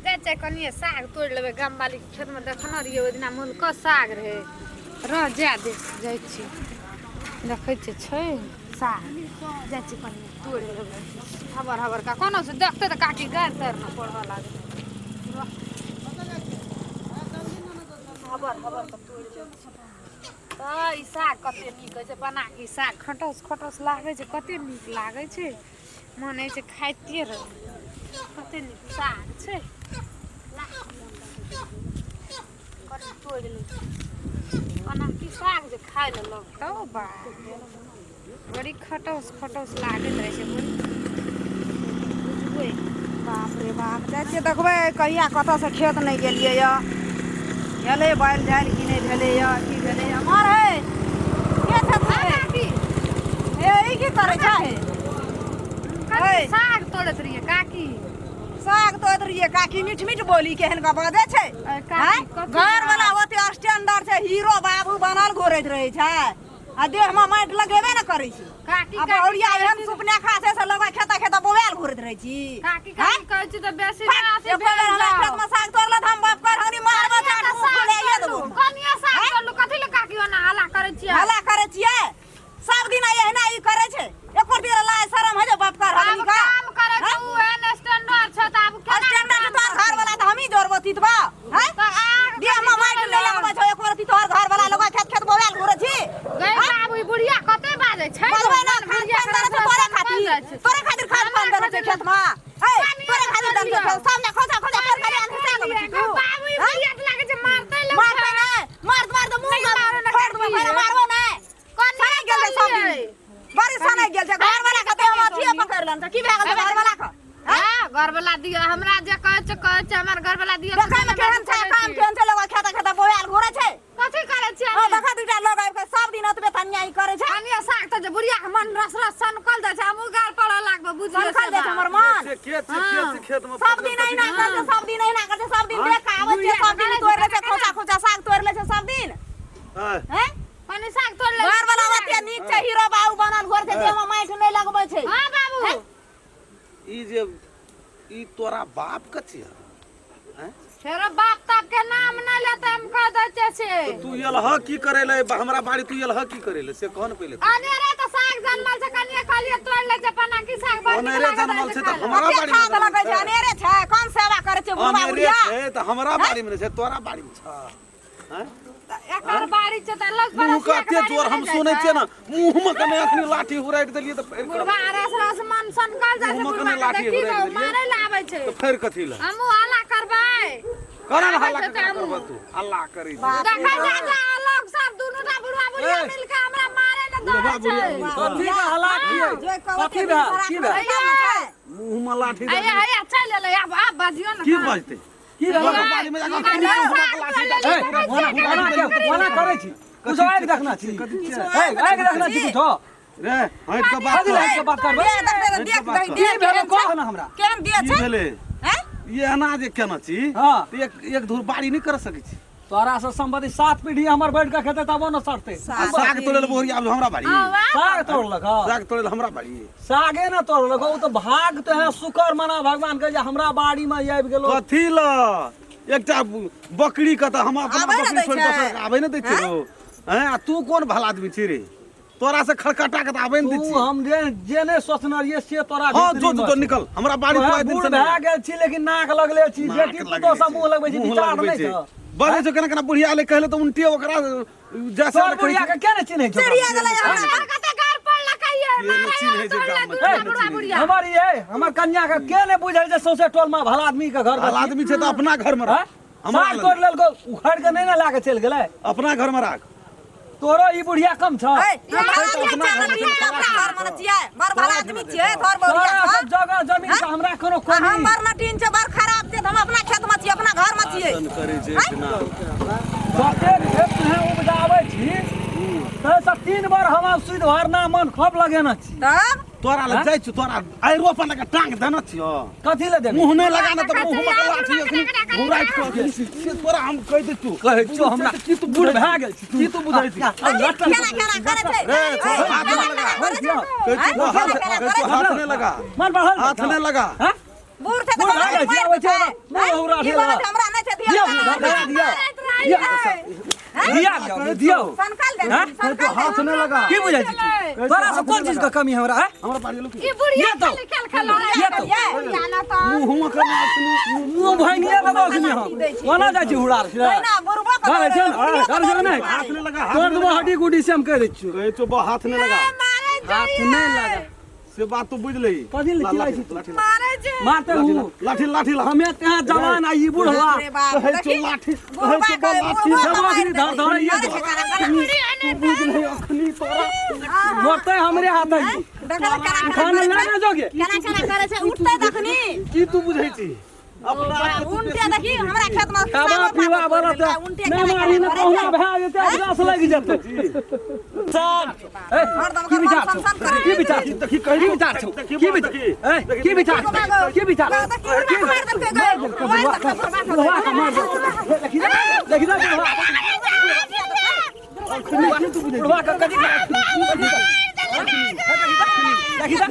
जाए कनिए साग तोड़ लेबे गाम वाली के खेत में देखना रहिए ओहि दिन मूल का साग रहे रह जा दे जाइ छी देखै छै साग जाइ छी कनिए तोड़ लेबे हबर हबर का कोनो से देखते तो काटी गार तर न पड़वा लागे हबर हबर का तोड़ लेबे ई साग कते नीक छै बना के साग खटस खटस लागे छै कते नीक लागे छै मन है छै खाइते रह कते नीक साग छै तोड़ ले बना के साग जे खाइ ले लगतौ बा बड़ी खटस खटस लागैत रहे छै बुझबै बाप रे बाप जाइ छियै देखबै कहिया कतऽसँ खेत नहि गेलियै भेलै बालि झालि कि नहि भेलैए की भेलैए मर हे के छथिन हे ई की करै छै साग तोड़ैत रहिए काकी साग तोड़ैत रहिए काकी मीठ मीठ बोली केहन का बजै छै घर वाला ओते स्टैंडर्ड छै हीरो बाबू बनल घोरैत रहै छै आ देह में माटि लगेबे न करै छी काकी अब औरिया एहन सुपने खासे से लगा खेता खेता बोवेल घुरैत रहै छी काकी काकी कहै छी त बेसी ना आसी हमरा खेत में साग तोड़ला त हम बाप कर हनी मारबो चाट खोलैए देबो कनिया साग तोड़लु कथि ले काकी ओना हल्ला करै छियै हल्ला करै छियै सब दिन एहना ई करै छै एको दिन लाज शरम है जे बाप कर हनी का काम करे छै उ एन स्टैंडर्ड छै त अब केना स्टैंडर्ड तोर घर वाला त हमही जोड़बो तितबा हैं देह में माटि ले लगबो छै एको रति तोर घर वाला लोग खेत खेत बोवेल घुरै छी गई बाबू ई बुढ़िया कते बाजै छै बोलबै ना खाद पान देने छै तोरे खातिर खाद पान देने छै खेत में हे तोरे खातिर देने छै सामने खोजा खोजा कर करे अनसा के बाबू ई बुढ़िया के लागे छै मारतै लोग मारतै ना मार दो मुंह फोड़ दो मारबो ना कोन साने गेल छै सब दिन बड़ी साने गेल छै घर वाला के देह में अथिए पकड़ लन त की भए गेल घर वाला के हां घर वाला दिया हमरा जे कहै छै हमर घर वाला दिया देखै में केहन छै काम केहन छै लोग खेता खेता बोवेल घुरै छै कथि करे छियै हां देखा दुटा लोग आबि के सब दिन ओतबे तन्या ई करे छै कनिया साग त जे बुढ़िया के मन रस रस सनकल जाय छै हमहु गाल पड़े लागबे बुझियो सनकल जाय छै हमर मन खेत में सब दिन अहिना करते सब दिन अहिना करते सब दिन देख के आबै छै सब दिन तोड़ ले छै खोचा खोचा साग तोड़ ले छै सब दिन हैं कनि साग तोड़ ले घर वाला ओते नीक छै हीरो बाबू बनल घर छै देह में माटि नहि लगबै छै हां बाबू ई जे ई तोरा बाप कथि है हैं फेरो बाप तक के नाम न लेते हम कह दै छै तू यलह की करेले हमरा बाड़ी तू यलह की करेले से कौन पहिले अनेरे त साग जन्मल छै कनिया खालिए तोड़ ले छै पना की साग बन अनेरे जन्मल छै त हमरा बाड़ी में खाद लगै छै अनेरे छै कौन सेवा करे छै बुढ़वा अनेरे बुढ़िया छै त हमरा बाड़ी में छै तोरा बाड़ी में छ हैं एकर बाड़ी छै त लग मुंह कते तोर हम सुनै छियै ना मुंह में कने अखनी लाठी हुराइट देलिए त फेर बुढ़वा रस रस मन सनकल जाय छै मुंह में बुढ़वा कने लाठी देखी हुराइट देलिए मारे लाबै छै त फेर कथि ला हमहु हल्ला करबै करन हल्ला करब तू हल्ला करी देखै जा लोग सब दुनु टा बुढ़वा बुढ़िया मिल के हमरा मारे न दौड़ै छै कथि का हल्ला किए कथि भे की भे मुंह में लाठी दे आया चल ले अब बाजियो न की बजते की बाड़ी में जाके मुंह में लाठी दे मना करै छी कुछ आइ देखना छी ए आइ देखना छी कुछ रे हट के बात करबै देख कह ना हमरा केहन दिए की छै भेले हैं ये अनाज केना छी हां त एक धूर बाड़ी नहीं कर सकै छी तोरा से संबंधी 7 पीढ़ी हमर बैठ के खेते तबो न सरते साग तोड़ल बोहरी आब हमरा बाड़ी साग तोड़लक साग तोड़ल हमरा बाड़ी सागे न तोड़लक ओ तो भाग तो है शुक्र मना भगवान के जे हमरा बाड़ी में आबि गेलो कथि ल एकटा बकरी के त हम अपन बकरी छोड़ दोसर आबै न दै छी रो हैं आ तू कोन भला आदमी छी रे तोरा से खड़खटा के त आबै न दै छी तू हम जे ने सोचना रहिए से तोरा हां जो निकल हमरा बाड़ी कोई दिन से भए गेल छी लेकिन नाक लगले छी जेटी तो समूह लगबै छी विचार नै छ बड़े जो केना केना बुढ़िया ले कहले त उनटे ओकरा जैसे बुढ़िया के केने चिन्है छ चिड़िया गेलै हमरा कते गार पड़ लकैये हमर ये हमर कन्या के केने बुझै जे सौसे टोल में भला आदमी के घर भला आदमी छै त अपना घर में रह हमरा तोड़ लेलको उखाड़ के नै ना लाके चल गेलै अपना घर में राख तोरो ई बुढ़िया कम छ अपना घर में छियै बड़ भला आदमी छियै थोर बहुरिया जगह जमीन से हमरा कोनो कोई हम बड़ नटीन छै बड़ खराब छै हम अपना खेत में छियै अपना घर में छियै करे छै ना जते खेत में उपजाबै छी त सब 3 बार हम सुध भरना मन खूब लगेना छी तब तोरा लग जाइ छ तोरा आइ रोपन लगा टांग देना छियो कथि ले दे मुंह नै लगाना त मुंह में लाठी अखनी घुराइत को से तोरा हम कह दे तू कहै छो हमरा की तू बूढ़ भए गेल छी की तू बुझै छी केना केना करे छै हाथ नहीं लगा मन बढ़ल हाथ नहीं लगा बूढ़ थे तो हाथ ई बात हमरा नहीं छे दिया दिया संकल दे हाँ? तो हाथ नहीं लगा की बुझै छी तोरा से कोन चीज का कमी हमरा है हमरा पाड़ी लोग ई बुढ़िया ये तो। खाली खेल खेलो ये तो। जाना तो मुंह कर मुंह भैनिया लगा के हम कोना जाइ छी हुड़ार से ना बुरबा कर नहीं हाथ नहीं लगा तोर दो हड्डी गुडी से हम कह दै छी कहे तो हाथ नहीं लगा हाथ नहीं लगा से बात तो बुझ लई कथी ले चिल्लाई छी लाठी मारे जे मारते हूँ लाठी लाठी हमें कहाँ जवान आई बुढ़वा अरे बाप कहे तो लाठी कहे तो लाठी दबाखनी धर धर ये तू बुझ नहीं अखनी तोरा मरते हमरे हाथ है खाना ना जोगे केना करे छे उठते तखनी की तू बुझै छी अपना उनटे देखी हमरा खेत में खावा पीवा वाला तो नहीं मारी न कहना भए जेते रस लागि जेते सब की विचार छौ की विचार छौ देखी की विचार छौ की विचार की विचार की विचार बुढ़वा का मार दे देखी ना बुढ़वा का कदी देखी ना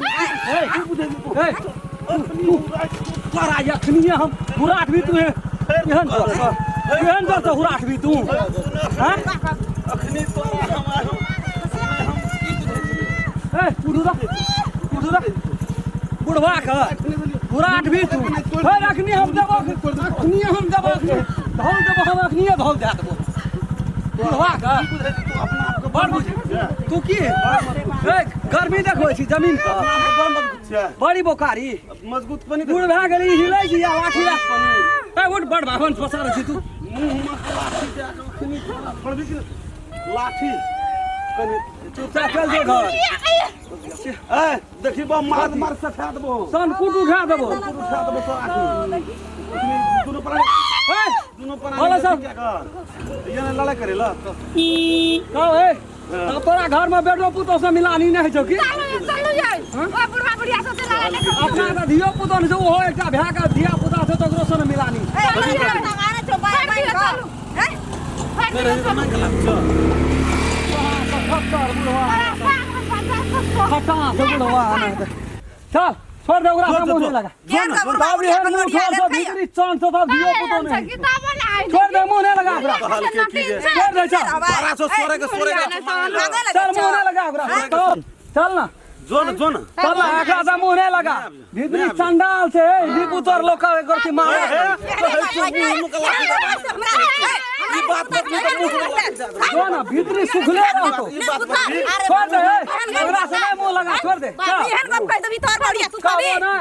तोरा यखनी हम हुराट भी तू एहन तो हुराट भी तू हां अखनी तो हमारो उठुरा बुढ़वा का हुराट भी तू हे रखनी हम देबो अखनी हम देबो धौ देबो हम अखनी धौ दे देबो बुढ़वा का बड़ बुझ तू की गर्मी देखो छी जमीन पर बड़ी बोकारी मजबूत पानी बुढ़ भए गेली हिलै छी या लाठी लाठ पानी ए उठ बड़ भावन पसार छी तू लाठी चुपचाप चल जो घर ए देखी बा मार मार सठा देबो सन कुट उठा देबो उठा देबो तो आखी दोनों पर ए दोनों पर बोलो सब। क्या कर ये लड़ाई करेला तो कहो ए अब तोरा घर में बेटो पुतो से मिलानी नहीं छौ की चलू जाय ओ बुढ़वा बुढ़िया से लड़ा ले अपना का धियो पुतो ने ओहो एकटा भए का धिया पुता से तो ओकरो से मिलानी मारे छो बाय बाय मेरे में गला खटा से बुढ़वा चल छोड़ दे ओकरा से मुंह लगा बाबरी है मुंह छोड़ दे भीतरी चांद से तो धियो पुतो नहीं किताब लाई छोड़ दे मुंह नहीं लगा ओकरा हल्के की है छोड़ दे चल 1200 सोरे का चल मुंह नहीं लगा ओकरा चल ना जोन जोन चल ना एकरा से मुंह नहीं लगा भीतरी चंडाल से दी पुतर लोग का करती मारे ई बात मत जो ना भीतरी सुखले रहो तो छोड़ दे ओकरा से नहीं मुंह लगा छोड़ दे चल कहो ना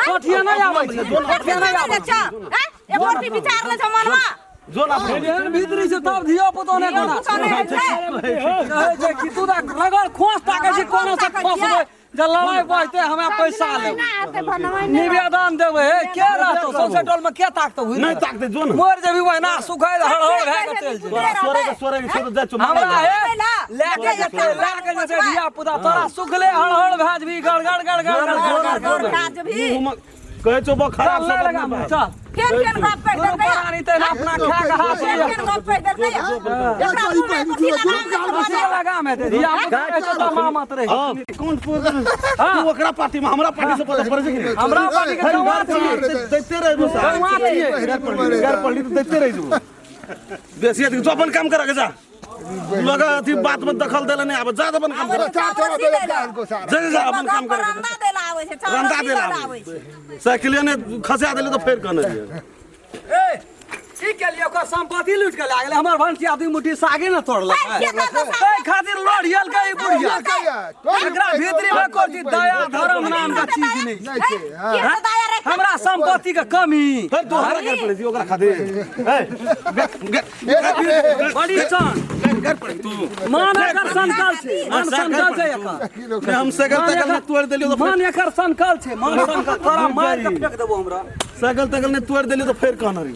कठिया नहीं आवे छै कठिया नहीं आवे जोन आप भीतरी से तब धियो पुतो ने कोना कहे जे कि तू दा रगड़ खोस ताके छी कोनो से फसबे जे लड़ाई बजते हमें पैसा ले निवेदन देबे हे के रहतो सबसे टोल में के ताकतो हुई नहीं ताकते जोन मोर जेबी वहना सुखाय हड़ हड़ भए के चल जे सोरे के छोड़ दे चुप हमरा हे लेके जे धिया पुता तोरा सुखले हड़ हड़ भए जेबी गड़ गड़ गड़ गड़ कहे चो बा खराब सब लगा चल पुरानी ते अपना खा के हाथ लगा में दे धिया पुता तो मामा तरे कौन तू ओकरा पार्टी में हमरा पार्टी से पता पड़ जे हमरा पार्टी के जवान छिए देते रहे बस जवान छिए घर पढ़ली तो देते रही बेसी आदमी तो अपन काम करा के जा लगा अथी बात में दखल देले नहीं आबे जा अपन काम कर जा अपन काम कर रंदा देला साइकिल ने खसा देले तो फेर कहने ए की के लिए ओकर संपत्ति लूट के लागले हमर भंसी आदमी मुट्ठी सागे न तोड़ल ए खातिर लड़ियल के बुढ़िया एकरा भीतरी में कोई दया धर्म नाम का चीज नहीं हमरा संपत्ति के कमी फिर तो हरा कर पड़े ओकरा खातिर बड़ी चान कर पड़े तू मान एकर संकल छे मान संकल छे एकर हम साइकिल तकल ने तोड़ देलियो तो मान एकर संकल छे मान संकल तोरा मार के फेंक देबो हमरा साइकिल तकल ने तोड़ देलियो तो फिर कहना रही